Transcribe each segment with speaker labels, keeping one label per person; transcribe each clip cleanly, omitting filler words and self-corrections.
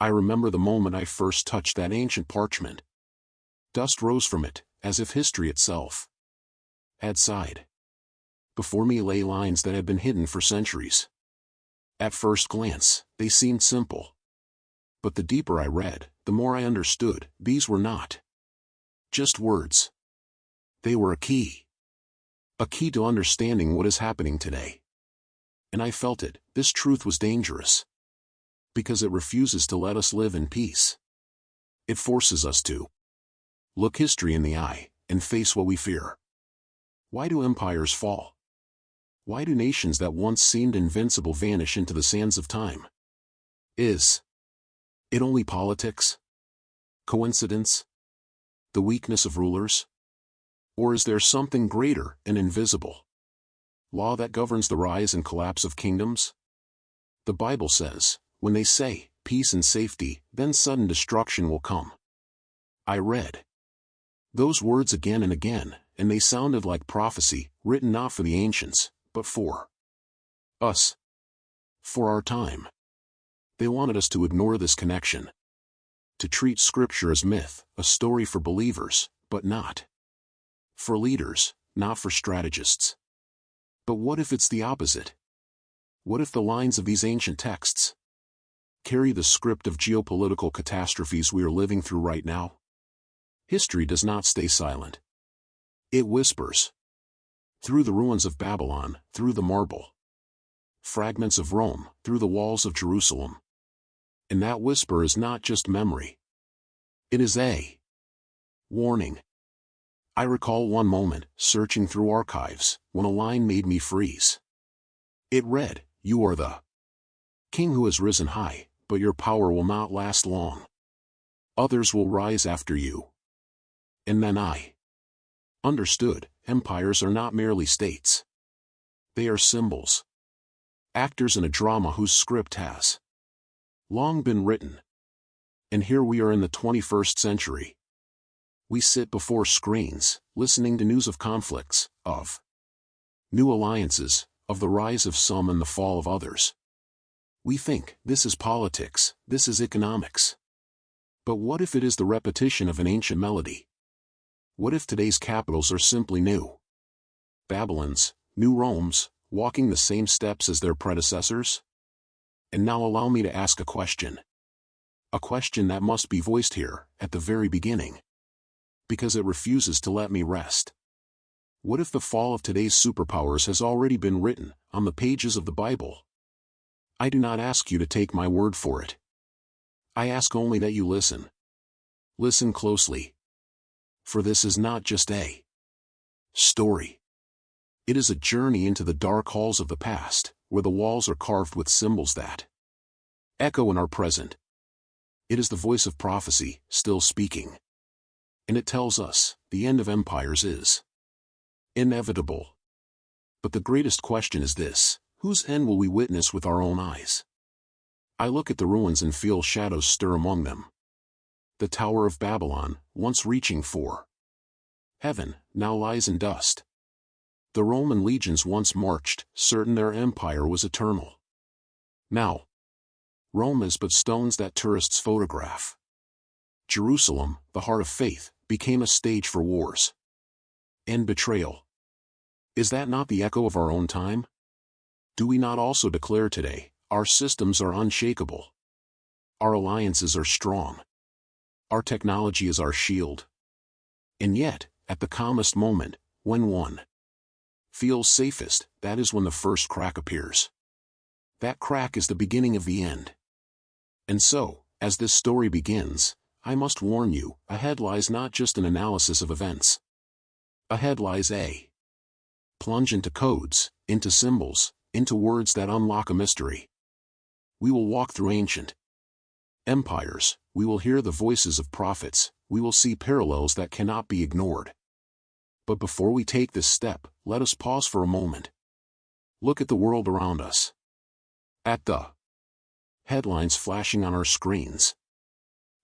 Speaker 1: I remember the moment I first touched that ancient parchment. Dust rose from it, as if history itself had sighed. Before me lay lines that had been hidden for centuries. At first glance, they seemed simple. But the deeper I read, the more I understood, these were not just words. They were a key. A key to understanding what is happening today. And I felt it, this truth was dangerous. Because it refuses to let us live in peace. It forces us to look history in the eye, and face what we fear. Why do empires fall? Why do nations that once seemed invincible vanish into the sands of time? Is it only politics? Coincidence? The weakness of rulers? Or is there something greater and invisible law that governs the rise and collapse of kingdoms? The Bible says, when they say, peace and safety, then sudden destruction will come. I read those words again and again, and they sounded like prophecy, written not for the ancients, but for us. For our time. They wanted us to ignore this connection. To treat Scripture as myth, a story for believers, but not for leaders, not for strategists. But what if it's the opposite? What if the lines of these ancient texts carry the script of geopolitical catastrophes we are living through right now? History does not stay silent. It whispers. Through the ruins of Babylon, through the marble fragments of Rome, through the walls of Jerusalem. And that whisper is not just memory. It is a warning. I recall one moment, searching through archives, when a line made me freeze. It read, "You are the king who has risen high, but your power will not last long. Others will rise after you." And then I understood, empires are not merely states. They are symbols. Actors in a drama whose script has long been written. And here we are in the 21st century. We sit before screens, listening to news of conflicts, of new alliances, of the rise of some and the fall of others. We think, this is politics, this is economics. But what if it is the repetition of an ancient melody? What if today's capitals are simply new Babylons, new Romes, walking the same steps as their predecessors? And now allow me to ask a question. A question that must be voiced here, at the very beginning. Because it refuses to let me rest. What if the fall of today's superpowers has already been written on the pages of the Bible? I do not ask you to take my word for it. I ask only that you listen. Listen closely. For this is not just a story. It is a journey into the dark halls of the past, where the walls are carved with symbols that echo in our present. It is the voice of prophecy, still speaking. And it tells us, the end of empires is inevitable. But the greatest question is this, whose end will we witness with our own eyes? I look at the ruins and feel shadows stir among them. The Tower of Babylon, once reaching for heaven, now lies in dust. The Roman legions once marched, certain their empire was eternal. Now, Rome is but stones that tourists photograph. Jerusalem, the heart of faith, became a stage for wars and betrayal. Is that not the echo of our own time? Do we not also declare today, our systems are unshakable? Our alliances are strong. Our technology is our shield. And yet, at the calmest moment, when one feels safest, that is when the first crack appears. That crack is the beginning of the end. And so, as this story begins, I must warn you, ahead lies not just an analysis of events. Ahead lies a plunge into codes, into symbols, into words that unlock a mystery. We will walk through ancient empires, we will hear the voices of prophets, we will see parallels that cannot be ignored. But before we take this step, let us pause for a moment. Look at the world around us. At the headlines flashing on our screens.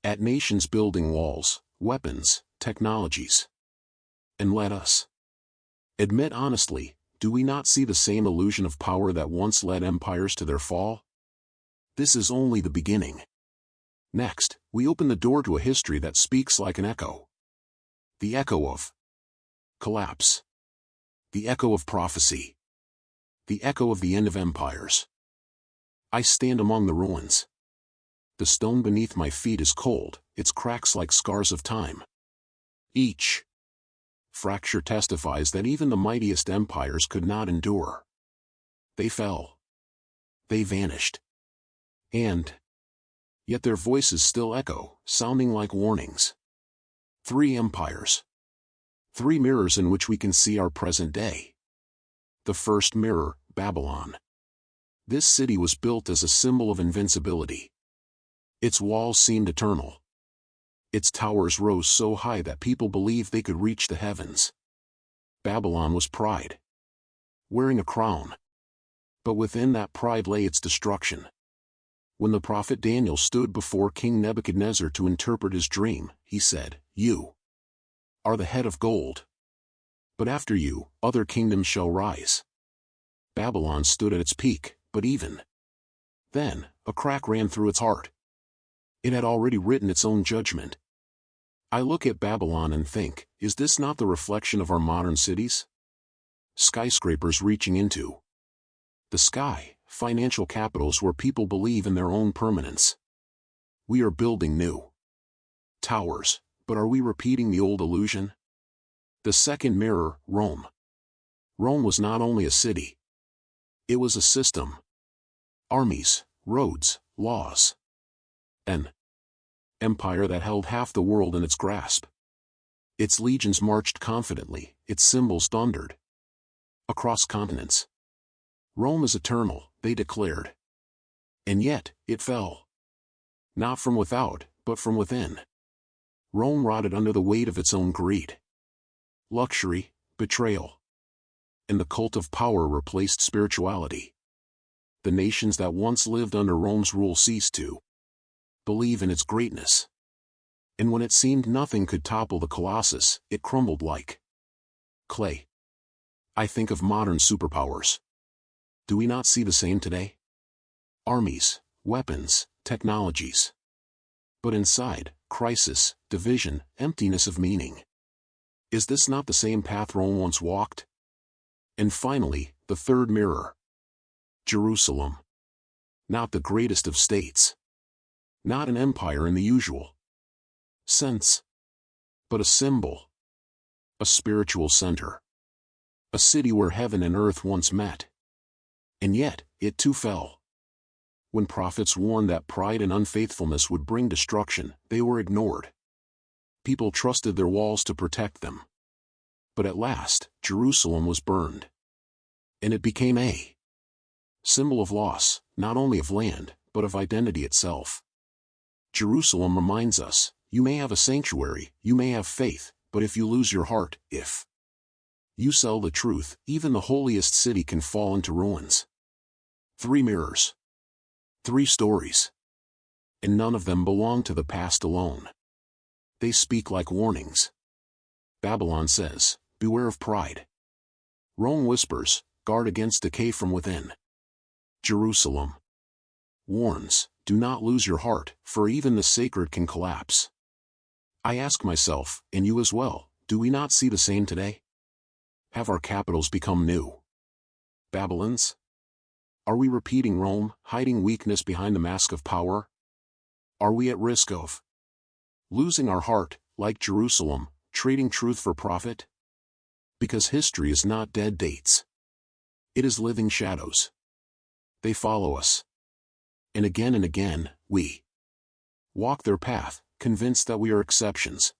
Speaker 1: At nations building walls, weapons, technologies. And let us admit honestly, do we not see the same illusion of power that once led empires to their fall? This is only the beginning. Next, we open the door to a history that speaks like an echo. The echo of collapse. The echo of prophecy. The echo of the end of empires. I stand among the ruins. The stone beneath my feet is cold, its cracks like scars of time. Each fracture testifies that even the mightiest empires could not endure. They fell. They vanished. And yet their voices still echo, sounding like warnings. 3 empires. 3 mirrors in which we can see our present day. The first mirror, Babylon. This city was built as a symbol of invincibility. Its walls seemed eternal. Its towers rose so high that people believed they could reach the heavens. Babylon was pride, wearing a crown. But within that pride lay its destruction. When the prophet Daniel stood before King Nebuchadnezzar to interpret his dream, he said, "You are the head of gold. But after you, other kingdoms shall rise." Babylon stood at its peak, but even then, a crack ran through its heart. It had already written its own judgment. I look at Babylon and think, is this not the reflection of our modern cities? Skyscrapers reaching into the sky, financial capitals where people believe in their own permanence. We are building new towers, but are we repeating the old illusion? The second mirror, Rome. Rome was not only a city. It was a system. Armies, roads, laws. An empire that held half the world in its grasp. Its legions marched confidently, its symbols thundered across continents. Rome is eternal, they declared. And yet, it fell. Not from without, but from within. Rome rotted under the weight of its own greed, luxury, betrayal. And the cult of power replaced spirituality. The nations that once lived under Rome's rule ceased to believe in its greatness. And when it seemed nothing could topple the Colossus, it crumbled like clay. I think of modern superpowers. Do we not see the same today? Armies, weapons, technologies. But inside, crisis, division, emptiness of meaning. Is this not the same path Rome once walked? And finally, the third mirror. Jerusalem. Not the greatest of states. Not an empire in the usual sense. But a symbol. A spiritual center. A city where heaven and earth once met. And yet, it too fell. When prophets warned that pride and unfaithfulness would bring destruction, they were ignored. People trusted their walls to protect them. But at last, Jerusalem was burned. And it became a symbol of loss, not only of land, but of identity itself. Jerusalem reminds us, you may have a sanctuary, you may have faith, but if you lose your heart, if you sell the truth, even the holiest city can fall into ruins. 3 mirrors. 3 stories. And none of them belong to the past alone. They speak like warnings. Babylon says, beware of pride. Rome whispers, guard against decay from within. Jerusalem warns, do not lose your heart, for even the sacred can collapse. I ask myself, and you as well, do we not see the same today? Have our capitals become new Babylons? Are we repeating Rome, hiding weakness behind the mask of power? Are we at risk of losing our heart, like Jerusalem, trading truth for profit? Because history is not dead dates. It is living shadows. They follow us. And again, we walk their path, convinced that we are exceptions.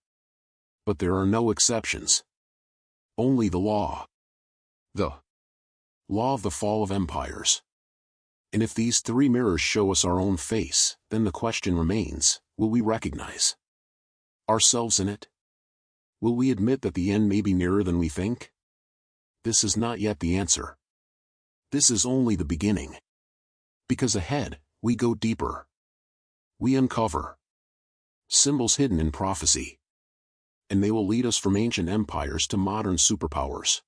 Speaker 1: But there are no exceptions. Only the law. The law of the fall of empires. And if these 3 mirrors show us our own face, then the question remains, will we recognize ourselves in it? Will we admit that the end may be nearer than we think? This is not yet the answer. This is only the beginning. Because ahead, we go deeper. We uncover symbols hidden in prophecy. And they will lead us from ancient empires to modern superpowers.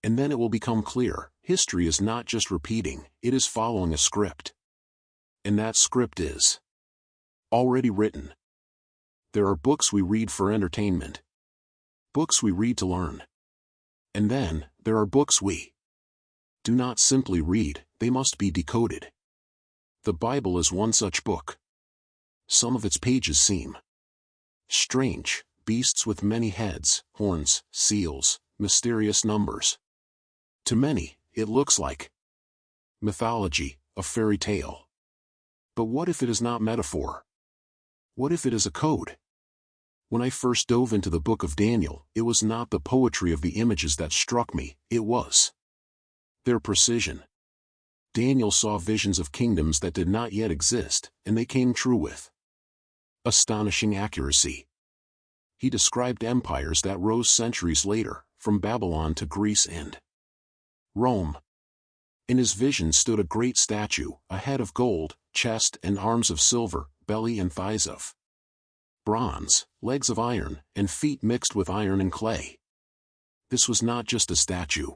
Speaker 1: And then it will become clear, history is not just repeating, it is following a script. And that script is Already written. There are books we read for entertainment. Books we read to learn. And then, there are books we do not simply read, they must be decoded. The Bible is one such book. Some of its pages seem strange, beasts with many heads, horns, seals, mysterious numbers. To many, it looks like mythology, a fairy tale. But what if it is not metaphor? What if it is a code? When I first dove into the book of Daniel, it was not the poetry of the images that struck me, it was their precision. Daniel saw visions of kingdoms that did not yet exist, and they came true with astonishing accuracy. He described empires that rose centuries later, from Babylon to Greece and Rome. In his vision stood a great statue, a head of gold, chest and arms of silver, belly and thighs of bronze, legs of iron, and feet mixed with iron and clay. This was not just a statue.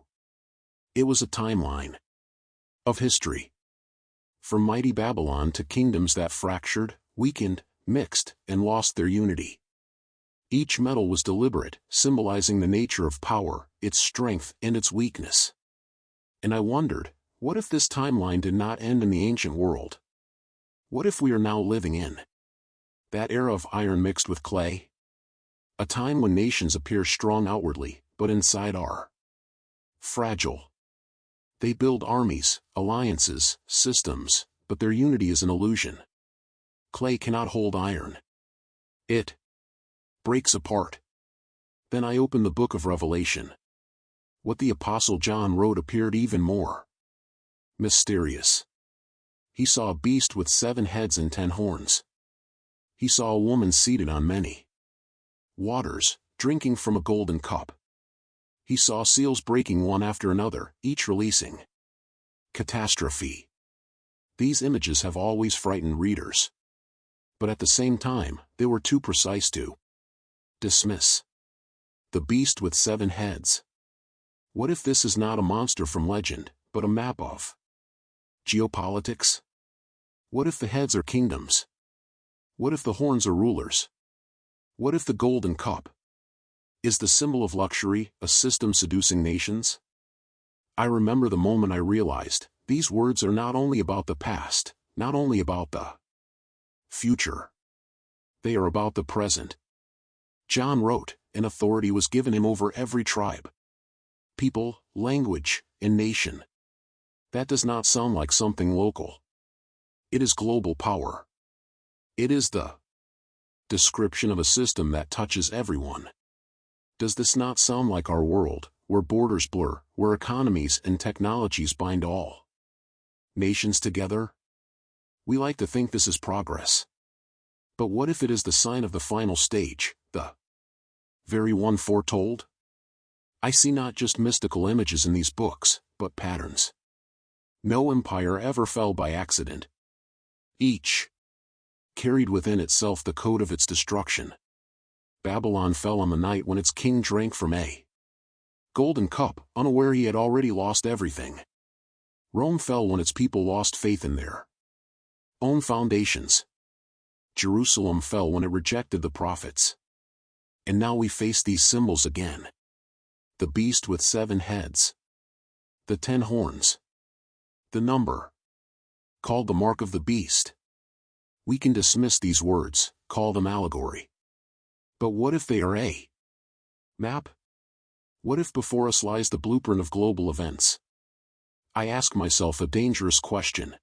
Speaker 1: It was a timeline of history. From mighty Babylon to kingdoms that fractured, weakened, mixed, and lost their unity. Each metal was deliberate, symbolizing the nature of power, its strength, and its weakness. And I wondered, what if this timeline did not end in the ancient world? What if we are now living in that era of iron mixed with clay? A time when nations appear strong outwardly, but inside are fragile. They build armies, alliances, systems, but their unity is an illusion. Clay cannot hold iron. It breaks apart. Then I opened the book of Revelation. What the Apostle John wrote appeared even more mysterious. He saw a beast with 7 heads and 10 horns. He saw a woman seated on many waters, drinking from a golden cup. He saw seals breaking one after another, each releasing catastrophe. These images have always frightened readers. But at the same time, they were too precise to dismiss. The beast with 7 heads. What if this is not a monster from legend, but a map of geopolitics? What if the heads are kingdoms? What if the horns are rulers? What if the golden cup is the symbol of luxury, a system seducing nations? I remember the moment I realized, these words are not only about the past, not only about the future. They are about the present. John wrote, and authority was given him over every tribe, people, language, and nation. That does not sound like something local. It is global power. It is the description of a system that touches everyone. Does this not sound like our world, where borders blur, where economies and technologies bind all nations together? We like to think this is progress. But what if it is the sign of the final stage, the very one foretold? I see not just mystical images in these books, but patterns. No empire ever fell by accident. Each carried within itself the code of its destruction. Babylon fell on the night when its king drank from a golden cup, unaware he had already lost everything. Rome fell when its people lost faith in their own foundations. Jerusalem fell when it rejected the prophets. And now we face these symbols again. The beast with 7 heads. The 10 horns. The number called the mark of the beast. We can dismiss these words, call them allegory. But what if they are a map? What if before us lies the blueprint of global events? I ask myself a dangerous question.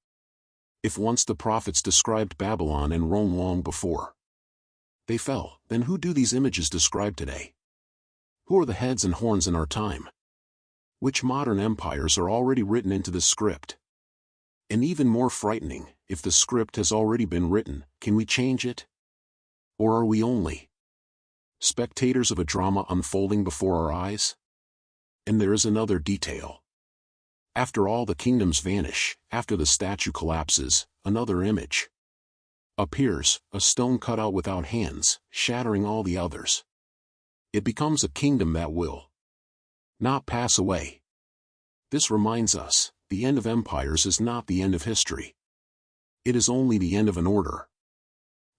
Speaker 1: If once the prophets described Babylon and Rome long before they fell, then who do these images describe today? Who are the heads and horns in our time? Which modern empires are already written into the script? And even more frightening, if the script has already been written, can we change it? Or are we only spectators of a drama unfolding before our eyes? And there is another detail. After all the kingdoms vanish, after the statue collapses, another image appears, a stone cut out without hands, shattering all the others. It becomes a kingdom that will not pass away. This reminds us, the end of empires is not the end of history. It is only the end of an order.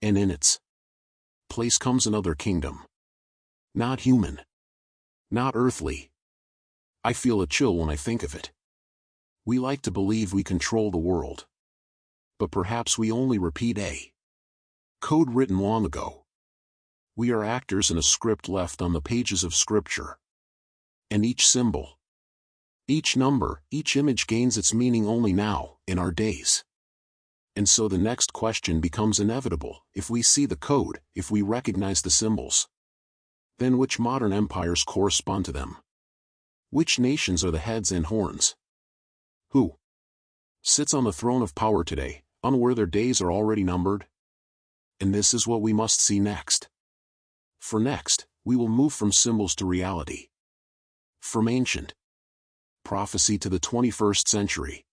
Speaker 1: And in its place comes another kingdom. Not human. Not earthly. I feel a chill when I think of it. We like to believe we control the world. But perhaps we only repeat a code written long ago. We are actors in a script left on the pages of Scripture. And each symbol, each number, each image gains its meaning only now, in our days. And so the next question becomes inevitable: if we see the code, if we recognize the symbols, then which modern empires correspond to them? Which nations are the heads and horns? Who sits on the throne of power today, unaware their days are already numbered? And this is what we must see next. For next, we will move from symbols to reality. From ancient prophecy to the 21st century.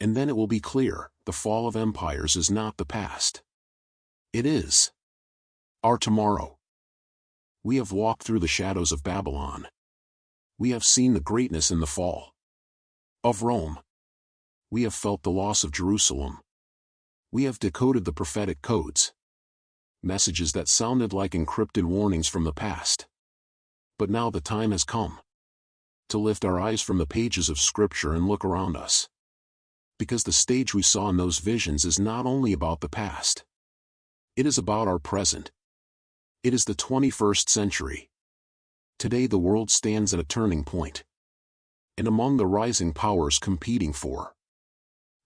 Speaker 1: And then it will be clear, the fall of empires is not the past. It is our tomorrow. We have walked through the shadows of Babylon. We have seen the greatness in the fall of Rome. We have felt the loss of Jerusalem. We have decoded the prophetic codes. Messages that sounded like encrypted warnings from the past. But now the time has come to lift our eyes from the pages of Scripture and look around us. Because the stage we saw in those visions is not only about the past. It is about our present. It is the 21st century. Today the world stands at a turning point. And among the rising powers competing for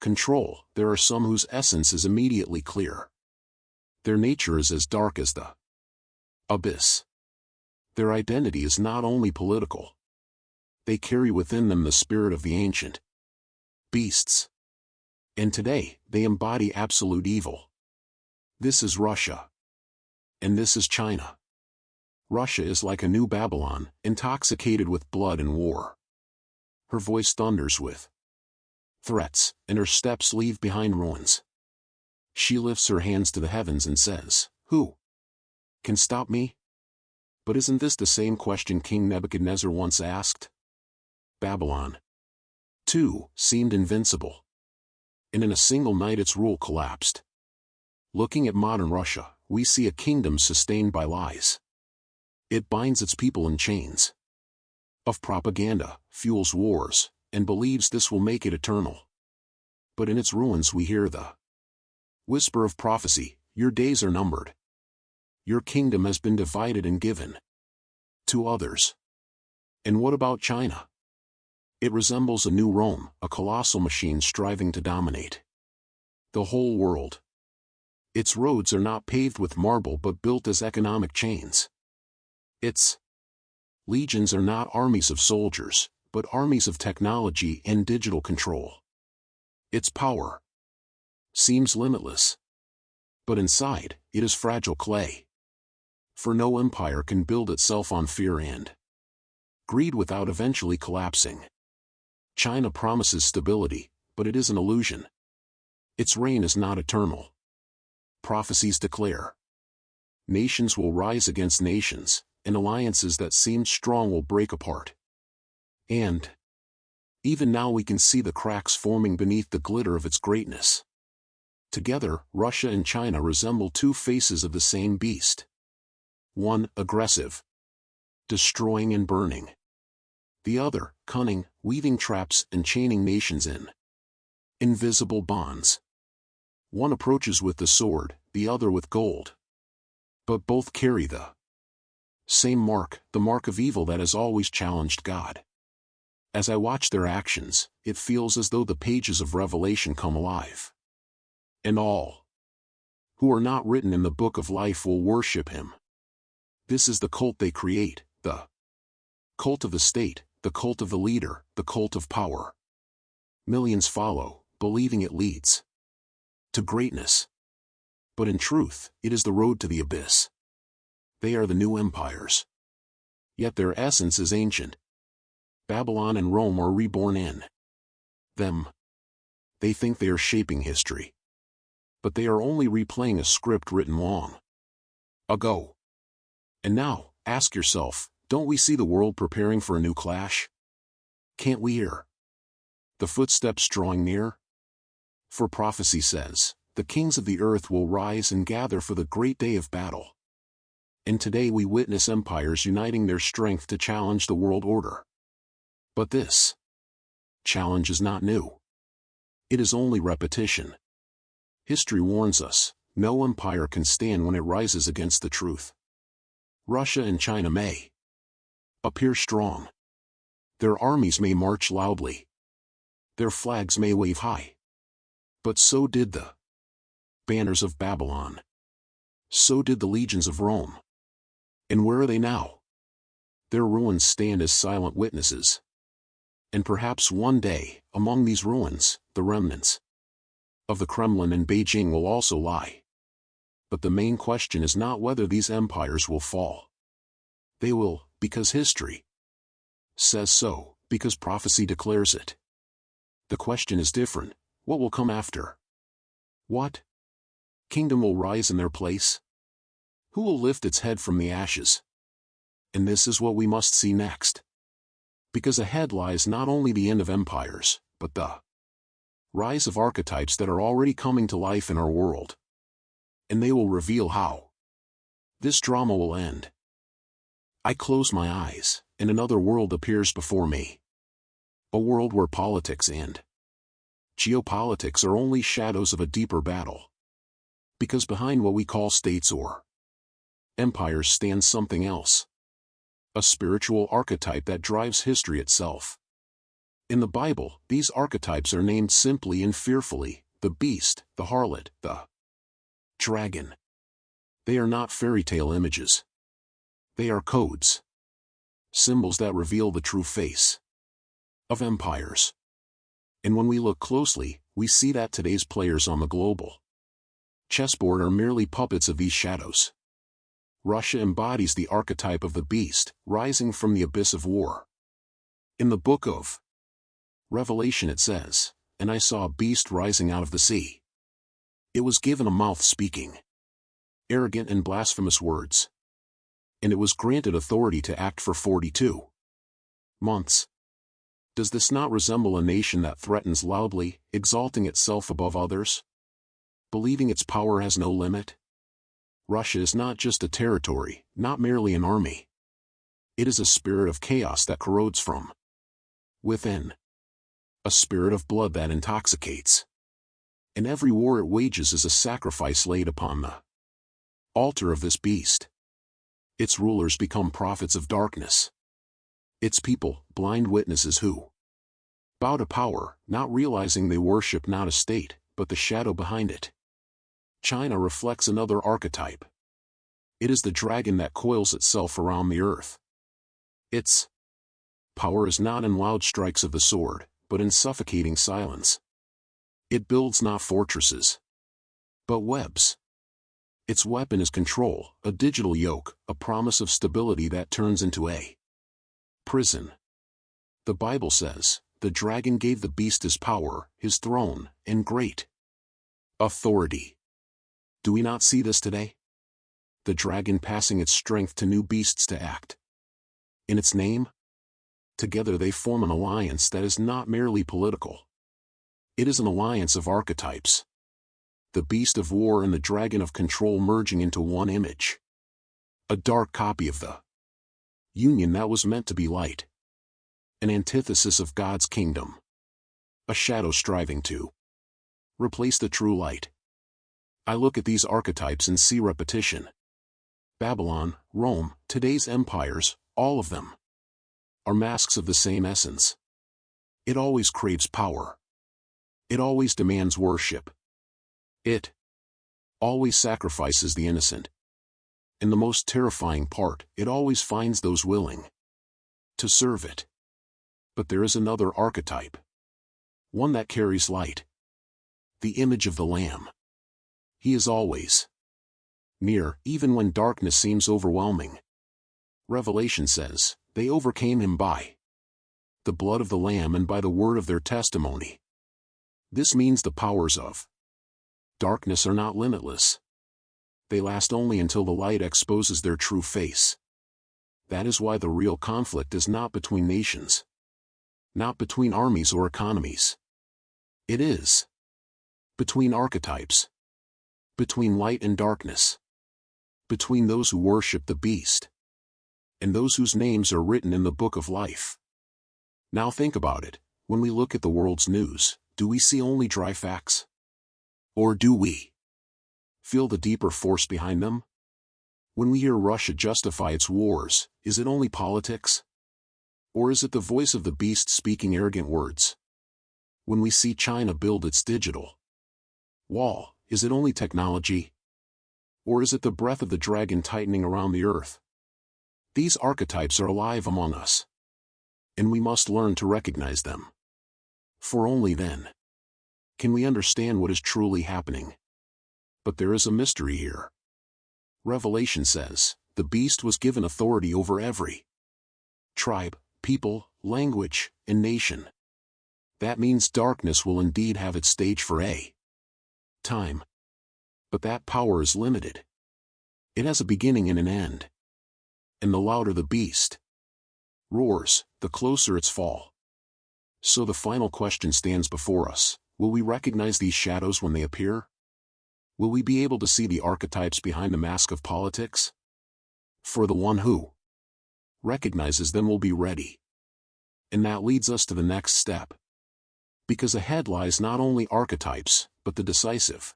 Speaker 1: control, there are some whose essence is immediately clear. Their nature is as dark as the abyss. Their identity is not only political. They carry within them the spirit of the ancient beasts. And today, they embody absolute evil. This is Russia. And this is China. Russia is like a new Babylon, intoxicated with blood and war. Her voice thunders with threats, and her steps leave behind ruins. She lifts her hands to the heavens and says, "Who can stop me?" But isn't this the same question King Nebuchadnezzar once asked? Babylon, too, seemed invincible. And in a single night its rule collapsed. Looking at modern Russia, we see a kingdom sustained by lies. It binds its people in chains of propaganda, fuels wars, and believes this will make it eternal. But in its ruins we hear the whisper of prophecy: your days are numbered. Your kingdom has been divided and given to others. And what about China? It resembles a new Rome, a colossal machine striving to dominate the whole world. Its roads are not paved with marble but built as economic chains. Its legions are not armies of soldiers, but armies of technology and digital control. Its power seems limitless. But inside, it is fragile clay. For no empire can build itself on fear and greed without eventually collapsing. China promises stability, but it is an illusion. Its reign is not eternal. Prophecies declare nations will rise against nations, and alliances that seemed strong will break apart. And even now we can see the cracks forming beneath the glitter of its greatness. Together, Russia and China resemble two faces of the same beast. One, aggressive, destroying and burning. The other, cunning, weaving traps and chaining nations in invisible bonds. One approaches with the sword, the other with gold. But both carry the same mark, the mark of evil that has always challenged God. As I watch their actions, it feels as though the pages of Revelation come alive. And all who are not written in the book of life will worship him. This is the cult they create, the cult of the state, the cult of the leader, the cult of power. Millions follow, believing it leads to greatness. But in truth, it is the road to the abyss. They are the new empires. Yet their essence is ancient. Babylon and Rome are reborn in them. They think they are shaping history. But they are only replaying a script written long ago. And now, ask yourself, don't we see the world preparing for a new clash? Can't we hear the footsteps drawing near? For prophecy says, the kings of the earth will rise and gather for the great day of battle. And today we witness empires uniting their strength to challenge the world order. But this challenge is not new. It is only repetition. History warns us, no empire can stand when it rises against the truth. Russia and China may appear strong. Their armies may march loudly. Their flags may wave high. But so did the banners of Babylon. So did the legions of Rome. And where are they now? Their ruins stand as silent witnesses. And perhaps one day, among these ruins, the remnants of the Kremlin and Beijing will also lie. But the main question is not whether these empires will fall. They will, because history says so, because prophecy declares it. The question is different: what will come after? What kingdom will rise in their place? Who will lift its head from the ashes? And this is what we must see next. Because ahead lies not only the end of empires, but the rise of archetypes that are already coming to life in our world. And they will reveal how this drama will end. I close my eyes, and another world appears before me. A world where politics and geopolitics are only shadows of a deeper battle. Because behind what we call states or empires stands something else. A spiritual archetype that drives history itself. In the Bible, these archetypes are named simply and fearfully: the beast, the harlot, the dragon. They are not fairy tale images. They are codes. Symbols that reveal the true face of empires. And when we look closely, we see that today's players on the global chessboard are merely puppets of these shadows. Russia embodies the archetype of the beast, rising from the abyss of war. In the book of Revelation it says, "And I saw a beast rising out of the sea. It was given a mouth speaking arrogant and blasphemous words. And it was granted authority to act for 42 months. Does this not resemble a nation that threatens loudly, exalting itself above others? Believing its power has no limit? Russia is not just a territory, not merely an army. It is a spirit of chaos that corrodes from within. A spirit of blood that intoxicates. And every war it wages is a sacrifice laid upon the altar of this beast. Its rulers become prophets of darkness. Its people, blind witnesses who bow to power, not realizing they worship not a state, but the shadow behind it. China reflects another archetype. It is the dragon that coils itself around the earth. Its power is not in loud strikes of the sword, but in suffocating silence. It builds not fortresses, but webs. Its weapon is control, a digital yoke, a promise of stability that turns into a prison. The Bible says, the dragon gave the beast his power, his throne, and great authority. Do we not see this today? The dragon passing its strength to new beasts to act in its name? Together they form an alliance that is not merely political. It is an alliance of archetypes. The beast of war and the dragon of control merging into one image. A dark copy of the union that was meant to be light. An antithesis of God's kingdom. A shadow striving to replace the true light. I look at these archetypes and see repetition. Babylon, Rome, today's empires, all of them are masks of the same essence. It always craves power. It always demands worship. It always sacrifices the innocent. And the most terrifying part, it always finds those willing to serve it. But there is another archetype. One that carries light. The image of the Lamb. He is always near, even when darkness seems overwhelming. Revelation says, they overcame him by the blood of the Lamb and by the word of their testimony. This means the powers of darkness are not limitless. They last only until the light exposes their true face. That is why the real conflict is not between nations. Not between armies or economies. It is between archetypes. between light and darkness, between those who worship the beast and those whose names are written in the book of life. Now think about it. When we look at the world's news, do we see only dry facts? Or do we feel the deeper force behind them? When we hear Russia justify its wars, is it only politics? Or is it the voice of the beast speaking arrogant words? When we see China build its digital wall, is it only technology? Or is it the breath of the dragon tightening around the earth? These archetypes are alive among us, and we must learn to recognize them. For only then can we understand what is truly happening. But there is a mystery here. Revelation says, the beast was given authority over every tribe, people, language, and nation. That means darkness will indeed have its stage for a time. But that power is limited. It has a beginning and an end. And the louder the beast roars, the closer its fall. So the final question stands before us. Will we recognize these shadows when they appear? Will we be able to see the archetypes behind the mask of politics? For the one who recognizes them will be ready. And that leads us to the next step. Because ahead lies not only archetypes, but the decisive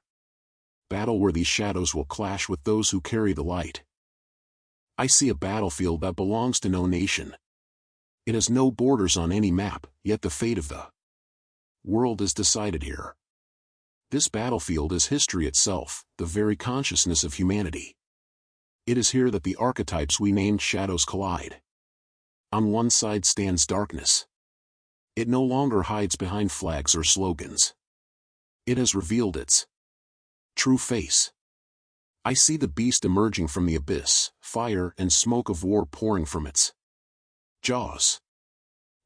Speaker 1: battle where these shadows will clash with those who carry the light. I see a battlefield that belongs to no nation. It has no borders on any map, yet the fate of the world is decided here. This battlefield is history itself, the very consciousness of humanity. It is here that the archetypes we named shadows collide. On one side stands darkness. It no longer hides behind flags or slogans. It has revealed its true face. I see the beast emerging from the abyss, fire and smoke of war pouring from its jaws.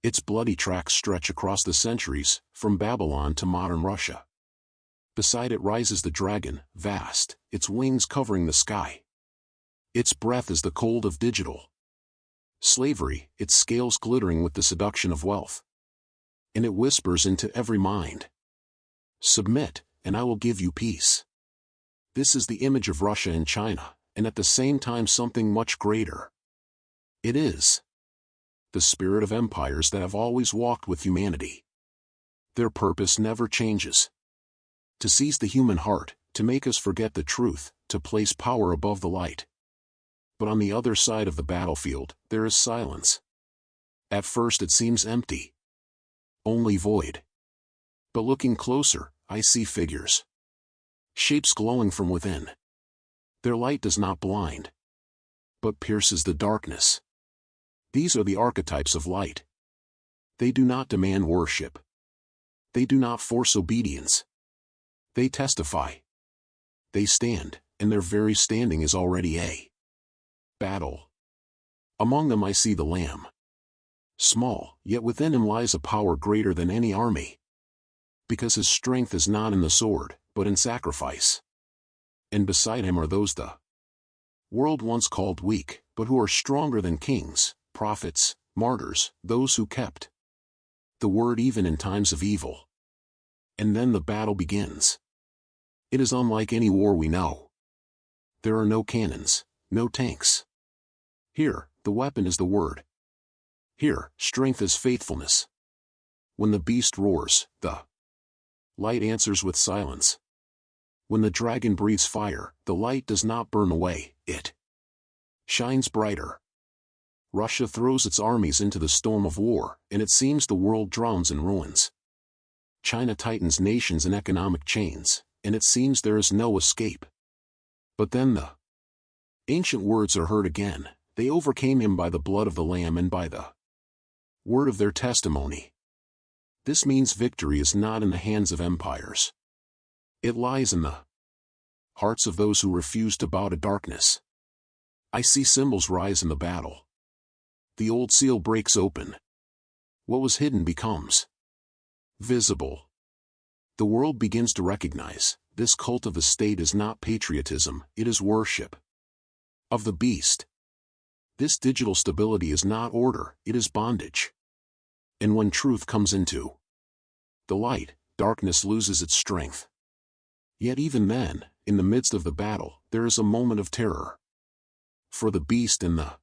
Speaker 1: Its bloody tracks stretch across the centuries, from Babylon to modern Russia. Beside it rises the dragon, vast, its wings covering the sky. Its breath is the cold of digital slavery, its scales glittering with the seduction of wealth. And it whispers into every mind, submit, and I will give you peace. This is the image of Russia and China, and at the same time something much greater. It is the spirit of empires that have always walked with humanity. Their purpose never changes. To seize the human heart, to make us forget the truth, to place power above the light. But on the other side of the battlefield, there is silence. At first it seems empty. Only void. But looking closer, I see figures. Shapes glowing from within. Their light does not blind, but pierces the darkness. These are the archetypes of light. They do not demand worship. They do not force obedience. They testify. They stand, and their very standing is already a battle. Among them I see the Lamb. Small, yet within him lies a power greater than any army. Because his strength is not in the sword, but in sacrifice. And beside him are those the world once called weak, but who are stronger than kings, prophets, martyrs, those who kept the word even in times of evil. And then the battle begins. It is unlike any war we know. There are no cannons, no tanks. Here, the weapon is the word. Here, strength is faithfulness. When the beast roars, the light answers with silence. When the dragon breathes fire, the light does not burn away, it shines brighter. Russia throws its armies into the storm of war, and it seems the world drowns in ruins. China tightens nations in economic chains, and it seems there is no escape. But then the ancient words are heard again. They overcame him by the blood of the Lamb and by the word of their testimony. This means victory is not in the hands of empires. It lies in the hearts of those who refuse to bow to darkness. I see symbols rise in the battle. The old seal breaks open. What was hidden becomes visible. The world begins to recognize, this cult of the state is not patriotism, it is worship of the beast. This digital stability is not order, it is bondage. And when truth comes into the light, darkness loses its strength. Yet even then, in the midst of the battle, there is a moment of terror. For the beast and the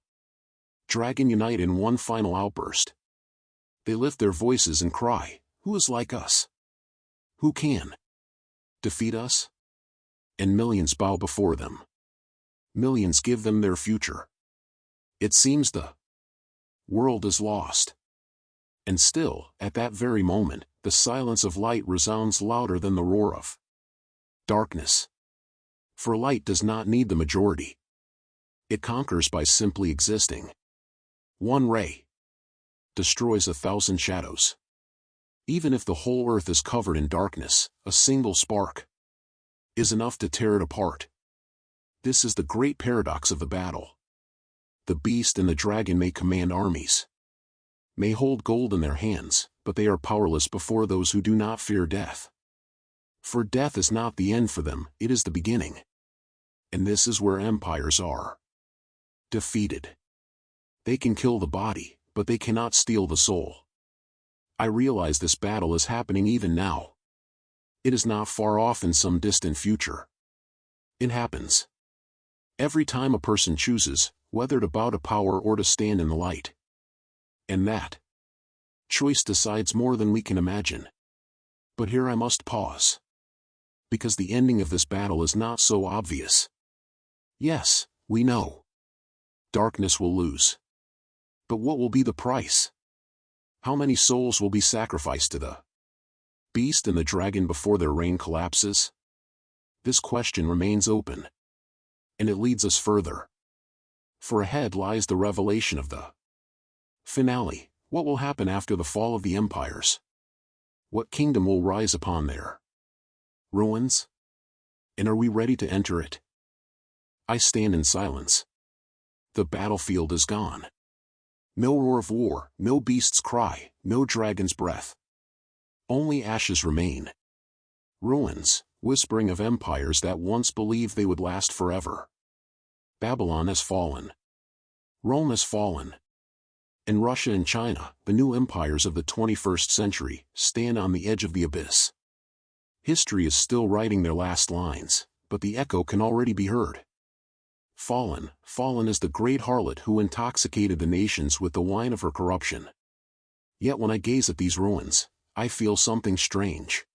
Speaker 1: dragon unite in one final outburst. They lift their voices and cry, "Who is like us? Who can defeat us?" And millions bow before them. Millions give them their future. It seems the world is lost. And still, at that very moment, the silence of light resounds louder than the roar of darkness. For light does not need the majority. It conquers by simply existing. One ray destroys 1,000 shadows. Even if the whole earth is covered in darkness, a single spark is enough to tear it apart. This is the great paradox of the battle. The beast and the dragon may command armies, may hold gold in their hands, but they are powerless before those who do not fear death. For death is not the end for them, it is the beginning. And this is where empires are defeated. They can kill the body, but they cannot steal the soul. I realize this battle is happening even now. It is not far off in some distant future. It happens every time a person chooses whether to bow to power or to stand in the light. And that choice decides more than we can imagine. But here I must pause. Because the ending of this battle is not so obvious. Yes, we know darkness will lose. But what will be the price? How many souls will be sacrificed to the beast and the dragon before their reign collapses? This question remains open. And it leads us further. For ahead lies the revelation of the finale. What will happen after the fall of the empires? What kingdom will rise upon their ruins? And are we ready to enter it? I stand in silence. The battlefield is gone. No roar of war, no beast's cry, no dragon's breath. Only ashes remain. Ruins, whispering of empires that once believed they would last forever. Babylon has fallen. Rome has fallen. And Russia and China, the new empires of the 21st century, stand on the edge of the abyss. History is still writing their last lines, but the echo can already be heard. Fallen, fallen is the great harlot who intoxicated the nations with the wine of her corruption. Yet when I gaze at these ruins, I feel something strange.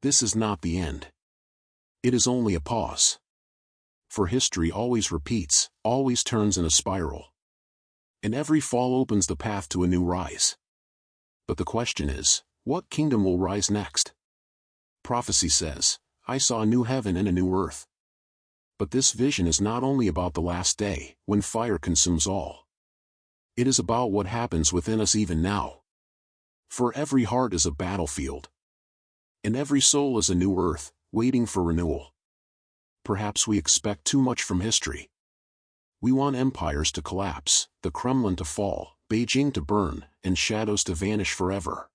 Speaker 1: This is not the end. It is only a pause. For history always repeats, always turns in a spiral. And every fall opens the path to a new rise. But the question is, what kingdom will rise next? Prophecy says, "I saw a new heaven and a new earth." But this vision is not only about the last day, when fire consumes all. It is about what happens within us even now. For every heart is a battlefield. And every soul is a new earth, waiting for renewal. Perhaps we expect too much from history. We want empires to collapse, the Kremlin to fall, Beijing to burn, and shadows to vanish forever.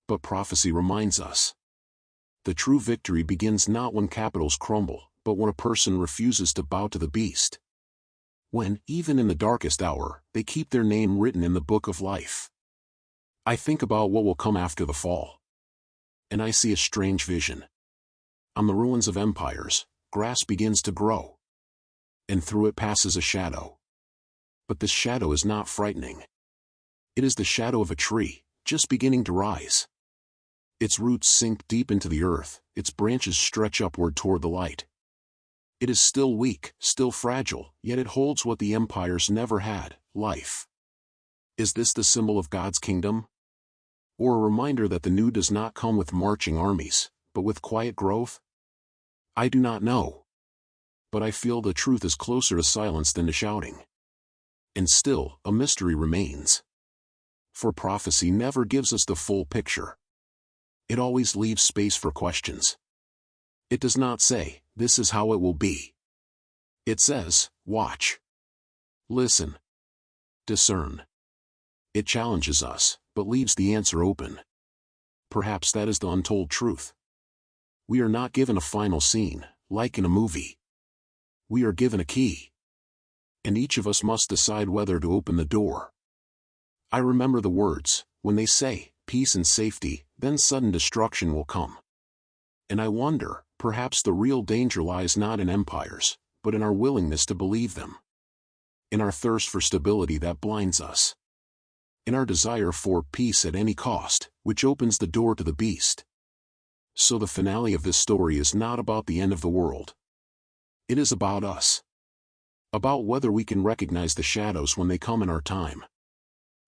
Speaker 1: But prophecy reminds us. The true victory begins not when capitals crumble, but when a person refuses to bow to the beast. When, even in the darkest hour, they keep their name written in the book of life. I think about what will come after the fall. And I see a strange vision. On the ruins of empires, grass begins to grow. And through it passes a shadow. But this shadow is not frightening. It is the shadow of a tree, just beginning to rise. Its roots sink deep into the earth, its branches stretch upward toward the light. It is still weak, still fragile, yet it holds what the empires never had, life. Is this the symbol of God's kingdom? Or a reminder that the new does not come with marching armies, but with quiet growth? I do not know. But I feel the truth is closer to silence than to shouting. And still, a mystery remains. For prophecy never gives us the full picture. It always leaves space for questions. It does not say, "This is how it will be." It says, "Watch. Listen. Discern." It challenges us, but leaves the answer open. Perhaps that is the untold truth. We are not given a final scene, like in a movie. We are given a key. And each of us must decide whether to open the door. I remember the words, when they say, "Peace and safety, then sudden destruction will come." And I wonder, Perhaps the real danger lies not in empires, but in our willingness to believe them. In our thirst for stability that blinds us. In our desire for peace at any cost, which opens the door to the beast. So the finale of this story is not about the end of the world. It is about us. About whether we can recognize the shadows when they come in our time.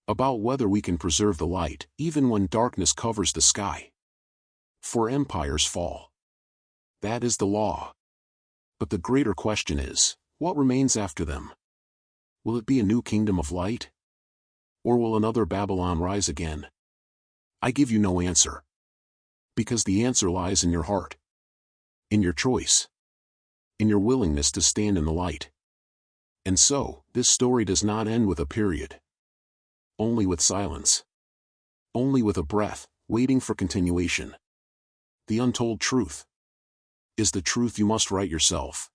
Speaker 1: About whether we can preserve the light, even when darkness covers the sky. For empires fall. That is the law. But the greater question is, what remains after them? Will it be a new kingdom of light? Or will another Babylon rise again? I give you no answer. Because the answer lies in your heart. In your choice. In your willingness to stand in the light. And so, this story does not end with a period. Only with silence. Only with a breath, waiting for continuation. The untold truth is the truth you must write yourself.